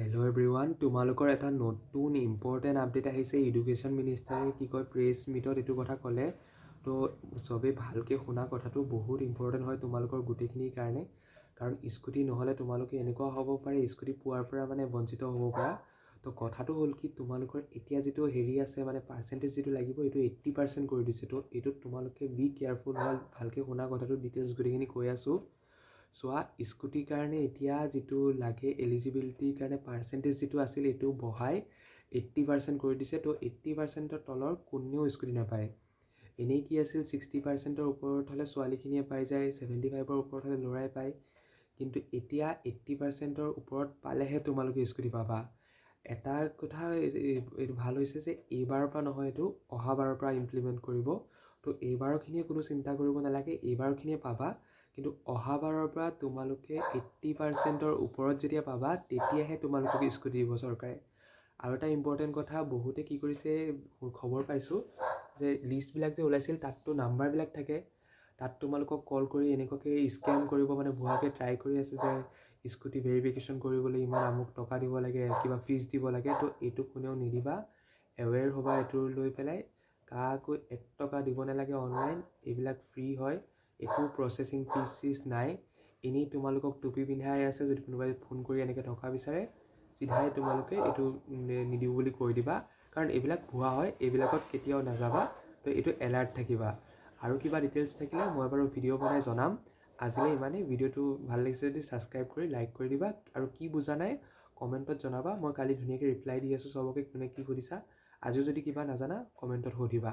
Hello' everyone, তোমালোকৰ এটা নতুন ইম্পৰ্টেণ্ট আপডেট আহিছে। এডুকেশ্যন মিনিষ্টাৰে কি কয় প্ৰেছ মিটত এইটো কথা ক'লে। তো চবেই ভালকৈ শুনা, কথাটো বহুত ইম্পৰ্টেণ্ট হয় তোমালোকৰ গোটেইখিনিৰ কাৰণে। কাৰণ স্কুটি নহ'লে তোমালোকে এনেকুৱা হ'ব পাৰে স্কুটি পোৱাৰ পৰা মানে বঞ্চিত হ'ব পাৰা। তো কথাটো হ'ল কি, তোমালোকৰ এতিয়া যিটো হেৰি আছে মানে পাৰ্চেণ্টেজ যিটো লাগিব এইটো 80% কৰি দিছে। তো এইটোত তোমালোকে বি কেয়াৰফুল হয়, ভালকৈ শুনা কথাটো, ডিটেইলছ গোটেইখিনি কৈ আছোঁ। চোৱা, স্কুটিৰ কাৰণে এতিয়া যিটো লাগে এলিজিবিলিটিৰ কাৰণে পাৰ্চেণ্টেজ যিটো আছিল এইটো বঢ়াই 80% কৰি দিছে। তো 80%ৰ তলৰ কোনেও স্কুটি নাপায়। এনেই কি আছিল, 60%ৰ ওপৰত হ'লে ছোৱালীখিনিয়ে পাই যায়, 75ৰ ওপৰত হ'লে ল'ৰাই পায়। কিন্তু এতিয়া 80%ৰ ওপৰত পালেহে তোমালোকে স্কুটি পাবা। এটা কথা এইটো ভাল হৈছে যে এইবাৰৰ পৰা নহয়, এইটো অহাবাৰৰ পৰা ইমপ্লিমেণ্ট কৰিব। তো এইবাৰৰখিনিয়ে কোনো চিন্তা কৰিব নালাগে, এইবাৰৰখিনিয়ে পাবা। কিন্তু অহাবাৰৰ পৰা তোমালোকে 80%ৰ ওপৰত যেতিয়া পাবা তেতিয়াহে তোমালোকক স্কুটি দিব চৰকাৰে। আৰু এটা ইম্পৰ্টেণ্ট কথা, বহুতে কি কৰিছে খবৰ পাইছোঁ যে লিষ্টবিলাক যে ওলাইছিল তাততো নাম্বাৰবিলাক থাকে। তাত তোমালোকক কল কৰি এনেকুৱাকৈ স্কেম কৰিব, মানে ভুৱাকৈ ট্ৰাই কৰি আছে যে স্কুটি ভেৰিফিকেশ্যন কৰিবলৈ ইমান আমুক টকা দিব লাগে, কিবা ফিজ দিব লাগে। তো এইটো কোনেও নিদিবা, এৱেৰ হ'বা এইটো লৈ পেলাই। কাকো 1 টকা দিব নালাগে অনলাইন, এইবিলাক ফ্ৰী হয়, একো প্ৰচেছিং ফিজ চিজ নাই। এনেই তোমালোকক টুপি পিন্ধাই আছে, যদি কোনোবাই ফোন কৰি এনেকৈ টকা বিচাৰে চিধাই তোমালোকে এইটো নিদিওঁ বুলি কৈ দিবা। কাৰণ এইবিলাক ভুৱা হয়, এইবিলাকত কেতিয়াও নাযাবা। তো এইটো এলাৰ্ট থাকিবা। আৰু কিবা ডিটেইলছ থাকিলে মই বাৰু ভিডিঅ' বনাই জনাম। আজিলৈ ইমানেই। ভিডিঅ'টো ভাল লাগিছে যদি ছাবস্ক্ৰাইব কৰি লাইক কৰি দিবা। আৰু কি বুজা নাই কমেণ্টত জনাবা, মই কালি ধুনীয়াকৈ ৰিপ্লাই দি আছোঁ চবকে, কোনে কি সুধিছা। আজিও যদি কিবা নাজানা কমেণ্টত সুধিবা।